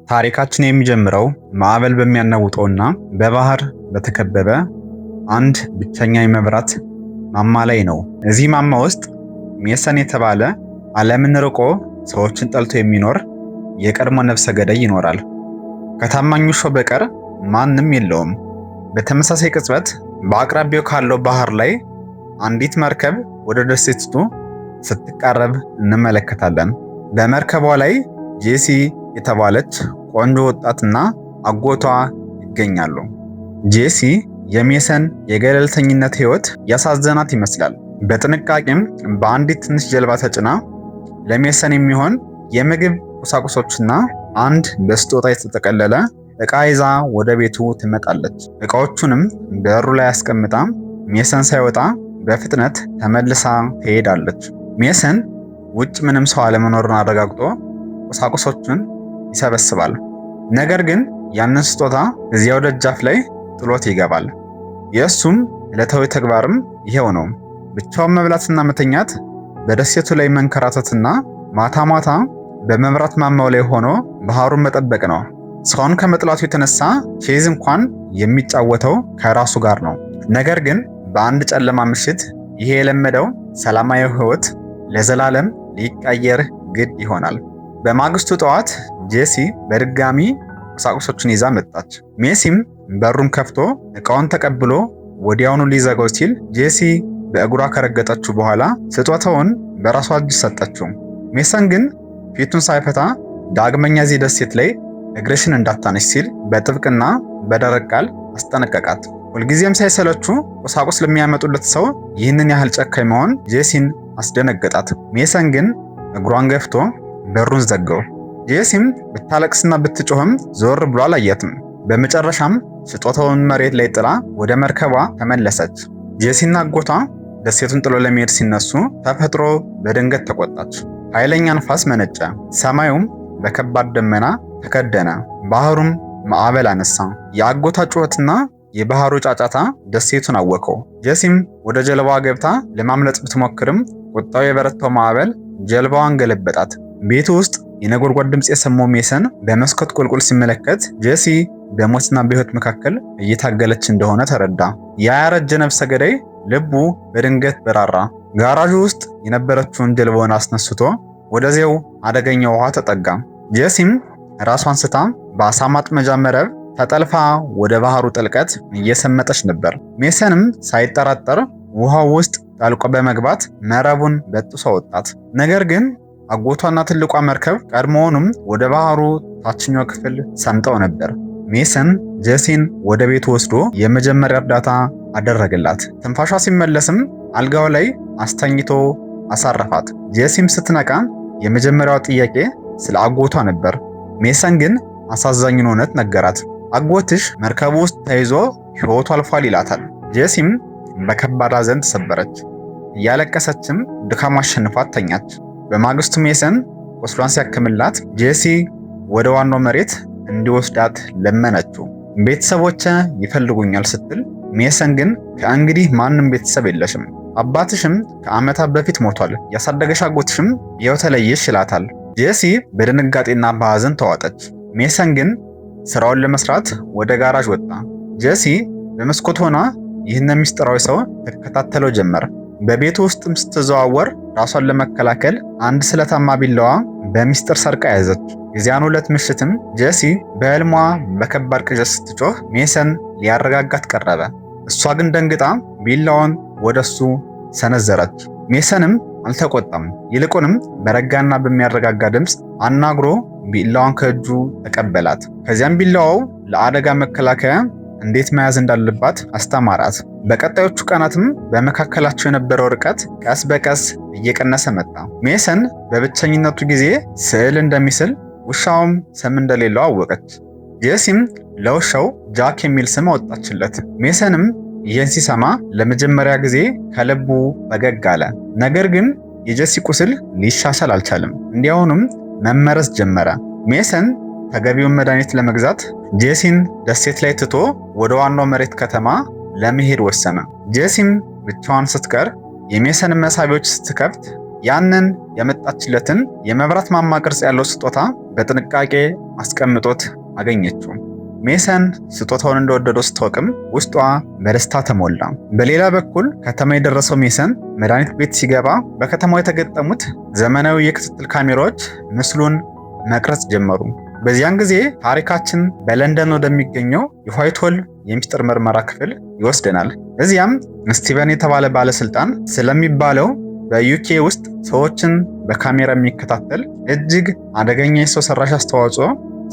ታሪካችን የሚጀምረው ማዕበል በሚያናውጠውና በባህር በተከበበ አንድ ብቸኛ የመብራት ማማ ላይ ነው። እዚህ ማማ ውስጥ ሜሰን የተባለ ዓለምን ርቆ ሰዎችን ጠልቶ የሚኖር የቀድሞ ነፍሰ ገዳይ ይኖራል። ከታማኙ ውሻው በቀር ማንም የለውም። በተመሳሳይ ቅጽበት በአቅራቢያው ካለው ባህር ላይ አንዲት መርከብ ወደ ደሴቲቱ ስትቃረብ እንመለከታለን። በመርከቧ ላይ ጄሲ የተባለች ቆንጆ ወጣትና አጎቷ ይገኛሉ። ጄሲ የሜሰን የገለልተኝነት ሕይወት ያሳዘናት ይመስላል። በጥንቃቄም በአንዲት ትንሽ ጀልባ ተጭና ለሜሰን የሚሆን የምግብ ቁሳቁሶችና አንድ በስጦታ የተጠቀለለ ዕቃ ይዛ ወደ ቤቱ ትመጣለች። ዕቃዎቹንም በሩ ላይ አስቀምጣ ሜሰን ሳይወጣ በፍጥነት ተመልሳ ትሄዳለች። ሜሰን ውጭ ምንም ሰው አለመኖርን አረጋግጦ ቁሳቁሶቹን ይሰበስባል። ነገር ግን ያንን ስጦታ እዚያው ደጃፍ ላይ ጥሎት ይገባል። የእሱም ዕለታዊ ተግባርም ይሄው ነው። ብቻውን መብላትና መተኛት፣ በደሴቱ ላይ መንከራተትና ማታ ማታ በመብራት ማማው ላይ ሆኖ ባህሩን መጠበቅ ነው። ሰውን ከመጥላቱ የተነሳ ቼዝ እንኳን የሚጫወተው ከራሱ ጋር ነው። ነገር ግን በአንድ ጨለማ ምሽት ይሄ የለመደው ሰላማዊ ሕይወት ለዘላለም ሊቀየር ግድ ይሆናል። በማግስቱ ጠዋት ጄሲ በድጋሚ ቁሳቁሶችን ይዛ መጣች። ሜሲም በሩን ከፍቶ ዕቃውን ተቀብሎ ወዲያውኑ ሊዘጋው ሲል ጄሲ በእግሯ ከረገጠችው በኋላ ስጦታውን በራሷ እጅ ሰጠችው። ሜሰን ግን ፊቱን ሳይፈታ ዳግመኛ እዚህ ደሴት ላይ እግርሽን እንዳታነሽ ሲል በጥብቅና በደረቅ ቃል አስጠነቀቃት። ሁልጊዜም ሳይሰለቹ ቁሳቁስ ለሚያመጡለት ሰው ይህንን ያህል ጨካኝ መሆን ጄሲን አስደነገጣት። ሜሰን ግን እግሯን ገፍቶ በሩን ዘጋው። ጄሲም ብታለቅስና ብትጮህም ዞር ብሎ አላያትም። በመጨረሻም ስጦታውን መሬት ላይ ጥላ ወደ መርከቧ ተመለሰች። ጄሲና አጎቷ ደሴቱን ጥሎ ለመሄድ ሲነሱ ተፈጥሮ በድንገት ተቆጣች። ኃይለኛ ንፋስ መነጨ። ሰማዩም በከባድ ደመና ተከደነ። ባህሩም ማዕበል አነሳ። የአጎቷ ጩኸትና የባህሩ ጫጫታ ደሴቱን አወከው። ጄሲም ወደ ጀልባዋ ገብታ ለማምለጥ ብትሞክርም ቁጣው የበረታው ማዕበል ጀልባዋን ገለበጣት። ቤቱ ውስጥ የነጎድጓድ ድምፅ የሰማው ሜሰን በመስኮት ቁልቁል ሲመለከት ጄሲ በሞትና በሕይወት መካከል እየታገለች እንደሆነ ተረዳ። ያረጀ ነፍሰ ገዳይ ልቡ በድንገት በራራ። ጋራዡ ውስጥ የነበረችውን ጀልባውን አስነስቶ ወደዚያው አደገኛ ውሃ ተጠጋ። ጄሲም ራሷን ስታ በአሳ ማጥመጃ መረብ ተጠልፋ ወደ ባህሩ ጥልቀት እየሰመጠች ነበር። ሜሰንም ሳይጠራጠር ውሃው ውስጥ ጠልቆ በመግባት መረቡን በጥሶ ወጣት። ነገር ግን አጎቷና ትልቋ መርከብ ቀድሞውንም ወደ ባህሩ ታችኛው ክፍል ሰምጠው ነበር። ሜሰን ጄሲን ወደ ቤቱ ወስዶ የመጀመሪያ እርዳታ አደረገላት። ትንፋሿ ሲመለስም አልጋው ላይ አስተኝቶ አሳረፋት። ጄሲም ስትነቃ የመጀመሪያው ጥያቄ ስለ አጎቷ ነበር። ሜሰን ግን አሳዛኙን እውነት ነገራት። አጎትሽ መርከቡ ውስጥ ተይዞ ሕይወቱ አልፏል ይላታል። ጄሲም በከባድ ሐዘን ተሰበረች። እያለቀሰችም ድካም አሸንፏት ተኛች። በማግስቱ ሜሰን ቁስሏን ሲያክምላት ጄሲ ወደ ዋናው መሬት እንዲወስዳት ለመነችው። ቤተሰቦቼ ይፈልጉኛል ስትል፣ ሜሰን ግን ከእንግዲህ ማንም ቤተሰብ የለሽም፣ አባትሽም ከዓመታት በፊት ሞቷል፣ ያሳደገሽ አጎትሽም ይኸው ተለየሽ ይላታል። ጄሲ በድንጋጤና በሐዘን ተዋጠች። ሜሰን ግን ስራውን ለመስራት ወደ ጋራዥ ወጣ። ጄሲ በመስኮት ሆና ይህን ምስጢራዊ ሰው ተከታተለው ጀመር። በቤቱ ውስጥም ስትዘዋወር ራሷን ለመከላከል አንድ ስለታማ ቢላዋ በሚስጥር ሰርቃ ያዘች። የዚያን ዕለት ምሽትም ጄሲ በሕልሟ በከባድ ቅዠት ስትጮህ ሜሰን ሊያረጋጋት ቀረበ። እሷ ግን ደንግጣ ቢላዋን ወደሱ ሰነዘረች። ሜሰንም አልተቆጣም። ይልቁንም በረጋና በሚያረጋጋ ድምፅ አናግሮ ቢላዋን ከእጁ ተቀበላት። ከዚያም ቢላዋው ለአደጋ መከላከያ እንዴት መያዝ እንዳለባት አስተማራት። በቀጣዮቹ ቀናትም በመካከላቸው የነበረው ርቀት ቀስ በቀስ እየቀነሰ መጣ። ሜሰን በብቸኝነቱ ጊዜ ስዕል እንደሚስል፣ ውሻውም ስም እንደሌለው አወቀች። ጄሲም ለውሻው ጃክ የሚል ስም አወጣችለት። ሜሰንም ይህን ሲሰማ ለመጀመሪያ ጊዜ ከልቡ ፈገግ አለ። ነገር ግን የጄሲ ቁስል ሊሻሻል አልቻለም። እንዲያውኑም መመረዝ ጀመረ። ሜሰን ተገቢውን መድኃኒት ለመግዛት ጄሲን ደሴት ላይ ትቶ ወደ ዋናው መሬት ከተማ ለመሄድ ወሰነ። ጄሲም ብቻዋን ስትቀር የሜሰን መሳቢያዎች ስትከፍት ያንን የመጣችለትን የመብራት ማማ ቅርጽ ያለው ስጦታ በጥንቃቄ አስቀምጦት አገኘችው። ሜሰን ስጦታውን እንደወደደው ስታውቅም ውስጧ በደስታ ተሞላ። በሌላ በኩል ከተማ የደረሰው ሜሰን መድኃኒት ቤት ሲገባ በከተማው የተገጠሙት ዘመናዊ የክትትል ካሜራዎች ምስሉን መቅረጽ ጀመሩ። በዚያን ጊዜ ታሪካችን በለንደን ወደሚገኘው የዋይት ሆል የሚስጥር ምርመራ ክፍል ይወስደናል። እዚያም ስቲቨን የተባለ ባለስልጣን ስለሚባለው በዩኬ ውስጥ ሰዎችን በካሜራ የሚከታተል እጅግ አደገኛ የሰው ሰራሽ አስተዋጽኦ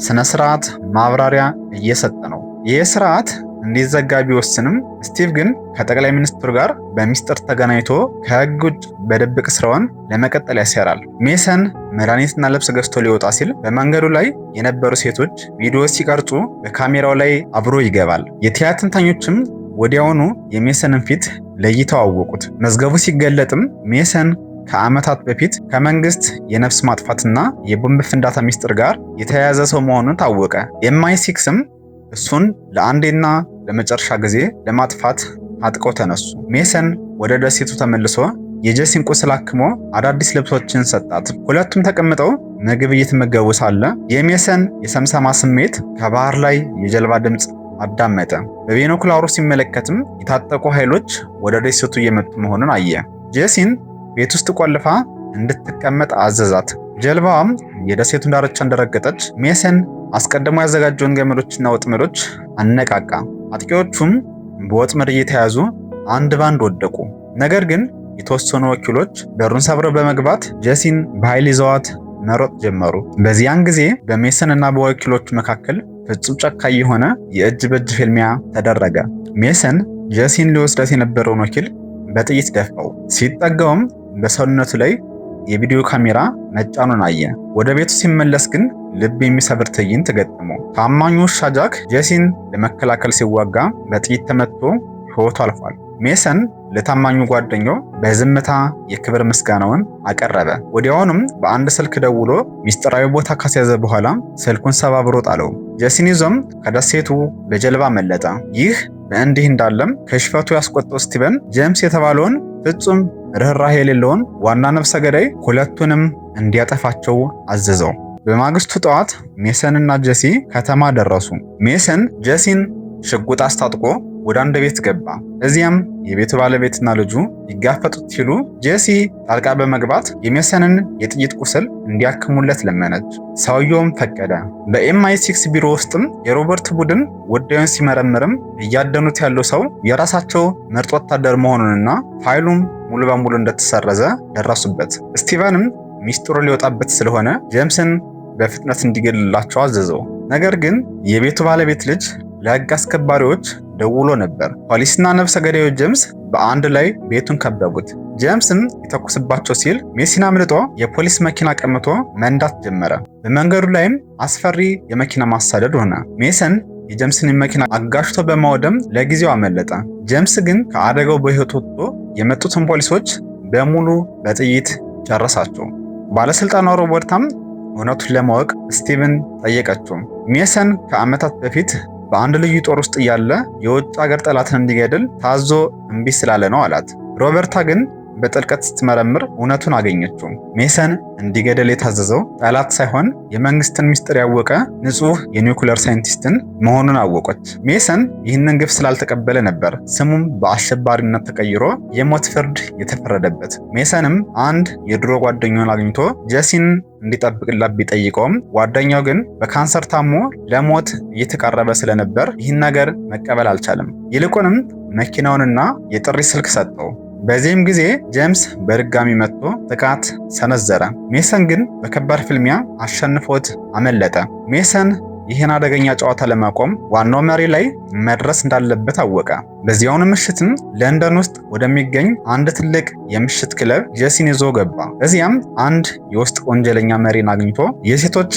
ስነ ስርዓት ማብራሪያ እየሰጠ ነው። ይህ ስርዓት እንዲዘጋ ቢወስንም ስቲቭ ግን ከጠቅላይ ሚኒስትሩ ጋር በሚስጥር ተገናኝቶ ከህግ ውጭ በድብቅ ስራውን ለመቀጠል ያሰራል። ሜሰን መድኃኒትና ልብስ ገዝቶ ሊወጣ ሲል በመንገዱ ላይ የነበሩ ሴቶች ቪዲዮ ሲቀርጹ በካሜራው ላይ አብሮ ይገባል። የቲያትር ተንታኞችም ወዲያውኑ የሜሰንን ፊት ለይተው አወቁት። መዝገቡ ሲገለጥም ሜሰን ከዓመታት በፊት ከመንግስት የነፍስ ማጥፋትና የቦምብ ፍንዳታ ሚስጥር ጋር የተያያዘ ሰው መሆኑን ታወቀ። MI6ም እሱን ለአንዴና ለመጨረሻ ጊዜ ለማጥፋት አጥቀው ተነሱ። ሜሰን ወደ ደሴቱ ተመልሶ የጄሲን ቁስል አክሞ አዳዲስ ልብሶችን ሰጣት። ሁለቱም ተቀምጠው ምግብ እየተመገቡ ሳለ የሜሰን የሰምሰማ ስሜት ከባህር ላይ የጀልባ ድምፅ አዳመጠ። በቢኖኩላሩ ሲመለከትም የታጠቁ ኃይሎች ወደ ደሴቱ እየመጡ መሆኑን አየ። ጄሲን ቤት ውስጥ ቆልፋ እንድትቀመጥ አዘዛት። ጀልባዋም የደሴቱን ዳርቻ እንደረገጠች ሜሰን አስቀድሞ ያዘጋጀውን ገመዶችና ወጥመዶች አነቃቃ። አጥቂዎቹም በወጥመድ እየተያዙ አንድ ባንድ ወደቁ። ነገር ግን የተወሰኑ ወኪሎች በሩን ሰብረው በመግባት ጄሲን በኃይል ይዘዋት መሮጥ ጀመሩ። በዚያን ጊዜ በሜሰን እና በወኪሎቹ መካከል ፍጹም ጨካኝ የሆነ የእጅ በእጅ ፍልሚያ ተደረገ። ሜሰን ጄሲን ሊወስዳት የነበረውን ወኪል በጥይት ደፋው። ሲጠጋውም በሰውነቱ ላይ የቪዲዮ ካሜራ መጫኑን አየ። ወደ ቤቱ ሲመለስ ግን ልብ የሚሰብር ትዕይንት ገጠመው። ታማኙ ውሻ ጃክ ጄሲን ለመከላከል ሲዋጋ በጥይት ተመትቶ ሕይወቱ አልፏል። ሜሰን ለታማኙ ጓደኛው በዝምታ የክብር ምስጋናውን አቀረበ። ወዲያውኑም በአንድ ስልክ ደውሎ ሚስጥራዊ ቦታ ካስያዘ በኋላ ስልኩን ሰባብሮ ጣለው። ጄሲን ይዞም ከደሴቱ በጀልባ መለጠ። ይህ በእንዲህ እንዳለም ከሽፈቱ ያስቆጠው ስቲቨን ጄምስ የተባለውን ፍጹም ርህራሄ የሌለውን ዋና ነፍሰ ገዳይ ሁለቱንም እንዲያጠፋቸው አዘዘው። በማግስቱ ጠዋት ሜሰን እና ጄሲ ከተማ ደረሱ። ሜሰን ጄሲን ሽጉጥ አስታጥቆ ወደ አንድ ቤት ገባ። እዚያም የቤቱ ባለቤትና ልጁ ይጋፈጡት ሲሉ ጄሲ ጣልቃ በመግባት የሜሰንን የጥይት ቁስል እንዲያክሙለት ለመነች። ሰውየውም ፈቀደ። በMI6 ቢሮ ውስጥም የሮበርት ቡድን ጉዳዩን ሲመረምርም እያደኑት ያለው ሰው የራሳቸው ምርጥ ወታደር መሆኑንና ፋይሉም ሙሉ በሙሉ እንደተሰረዘ ደረሱበት። ስቲቨንም ሚስጥሩ ሊወጣበት ስለሆነ ጄምስን በፍጥነት እንዲገድላቸው አዘዘው። ነገር ግን የቤቱ ባለቤት ልጅ ለህግ አስከባሪዎች ደውሎ ነበር። ፖሊስና ነፍሰ ገዳዩ ጄምስ በአንድ ላይ ቤቱን ከበቡት። ጄምስም ይተኩስባቸው ሲል ሜሲን አምልጦ የፖሊስ መኪና ቀምቶ መንዳት ጀመረ። በመንገዱ ላይም አስፈሪ የመኪና ማሳደድ ሆነ። ሜሰን የጄምስን መኪና አጋሽቶ በማውደም ለጊዜው አመለጠ። ጄምስ ግን ከአደጋው በህይወት ወጥቶ የመጡትን ፖሊሶች በሙሉ በጥይት ጨረሳቸው። ባለስልጣኗ ሮበርታም እውነቱን ለማወቅ ስቲቭን ጠየቀችው። ሜሰን ከዓመታት በፊት በአንድ ልዩ ጦር ውስጥ እያለ የውጭ ሀገር ጠላትን እንዲገድል ታዞ እምቢ ስላለ ነው አላት። ሮበርታ ግን በጥልቀት ስትመረምር እውነቱን አገኘችው። ሜሰን እንዲገደል የታዘዘው ጠላት ሳይሆን የመንግስትን ሚስጥር ያወቀ ንጹህ የኒውክሌር ሳይንቲስትን መሆኑን አወቀች። ሜሰን ይህንን ግፍ ስላልተቀበለ ነበር ስሙም በአሸባሪነት ተቀይሮ የሞት ፍርድ የተፈረደበት። ሜሰንም አንድ የድሮ ጓደኛውን አግኝቶ ጄሲን እንዲጠብቅላት ቢጠይቀውም ጓደኛው ግን በካንሰር ታሞ ለሞት እየተቃረበ ስለነበር ይህን ነገር መቀበል አልቻለም። ይልቁንም መኪናውንና የጥሪ ስልክ ሰጠው። በዚህም ጊዜ ጄምስ በድጋሚ መጥቶ ጥቃት ሰነዘረ። ሜሰን ግን በከባድ ፍልሚያ አሸንፎት አመለጠ። ሜሰን ይህን አደገኛ ጨዋታ ለማቆም ዋናው መሪ ላይ መድረስ እንዳለበት አወቀ። በዚያውኑ ምሽትም ለንደን ውስጥ ወደሚገኝ አንድ ትልቅ የምሽት ክለብ ጄሲን ይዞ ገባ። እዚያም አንድ የውስጥ ወንጀለኛ መሪን አግኝቶ የሴቶች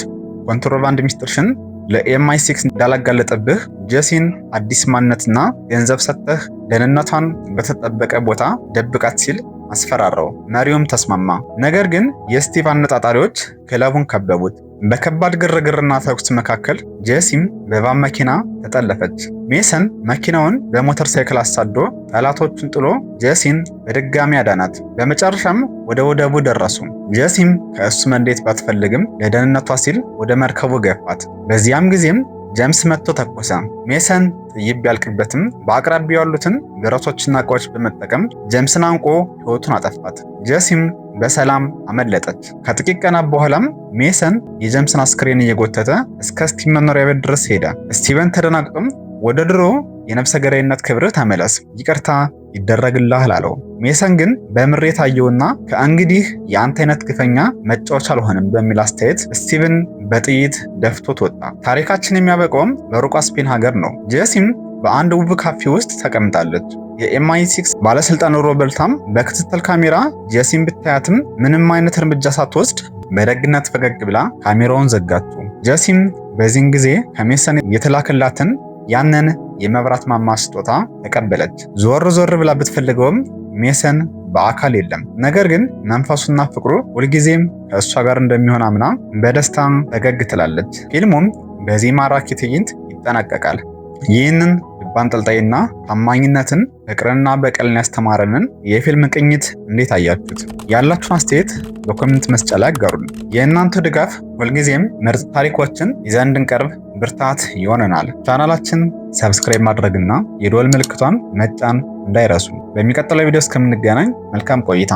ኮንትሮባንድ ሚስጥርሽን ለMI6 እንዳላጋለጠብህ ጄሲን አዲስ ማንነትና ገንዘብ ሰጥተህ ደህንነቷን በተጠበቀ ቦታ ደብቃት ሲል አስፈራራው። መሪውም ተስማማ። ነገር ግን የስቲቭ አነጣጣሪዎች ክለቡን ከበቡት። በከባድ ግርግርና ተኩስ መካከል ጄሲም በቫን መኪና ተጠለፈች። ሜሰን መኪናውን በሞተር ሳይክል አሳዶ ጠላቶቹን ጥሎ ጄሲን በድጋሚ አዳናት። በመጨረሻም ወደ ወደቡ ደረሱ። ጄሲም ከእሱ መለየት ባትፈልግም ለደህንነቷ ሲል ወደ መርከቡ ገፋት። በዚያም ጊዜም ጄምስ መጥቶ ተኮሰ። ሜሰን ጥይት ቢያልቅበትም በአቅራቢያው ያሉትን ብረቶችና እቃዎች በመጠቀም ጄምስን አንቆ ሕይወቱን አጠፋት። ጄሲም በሰላም አመለጠች። ከጥቂት ቀናት በኋላም ሜሰን የጄምስን አስክሬን እየጎተተ እስከ ስቲቭ መኖሪያ ቤት ድረስ ሄደ። ስቲቨን ተደናግጦም ወደ ድሮ የነፍሰ ገዳይነት ክብርህ ተመለስ፣ ይቅርታ ይደረግልሃል አለው። ሜሰን ግን በምሬት አየውና ከእንግዲህ የአንተ አይነት ግፈኛ መጫወቻ አልሆንም በሚል አስተያየት ስቲቭን በጥይት ደፍቶት ወጣ። ታሪካችን የሚያበቃውም በሩቋ ስፔን ሀገር ነው። ጄሲም በአንድ ውብ ካፌ ውስጥ ተቀምጣለች። የኤምአይ6 ባለስልጣን ሮበርታም በክትትል ካሜራ ጄሲን ብታያትም ምንም አይነት እርምጃ ሳትወስድ በደግነት ፈገግ ብላ ካሜራውን ዘጋችው። ጄሲም በዚህን ጊዜ ከሜሰን የተላከላትን ያንን የመብራት ማማ ስጦታ ተቀበለች። ዞር ዞር ብላ ብትፈልገውም ሜሰን በአካል የለም። ነገር ግን መንፈሱና ፍቅሩ ሁልጊዜም ከእሷ ጋር እንደሚሆን አምና በደስታ ፈገግ ትላለች። ፊልሙም በዚህ ማራኪ ትዕይንት ይጠናቀቃል። ይህንን ልብ አንጠልጣይና ታማኝነትን፣ ፍቅርንና በቀልን ያስተማረንን የፊልም ቅኝት እንዴት አያችሁት? ያላችሁን አስተያየት በኮሜንት መስጫ ላይ አጋሩን። የእናንተ ድጋፍ ሁልጊዜም ምርጥ ታሪኮችን ይዘን እንድንቀርብ ብርታት ይሆነናል። ቻናላችን ሰብስክራይብ ማድረግና የደወል ምልክቷን መጫን እንዳይረሱ። በሚቀጥለው ቪዲዮ እስከምንገናኝ መልካም ቆይታ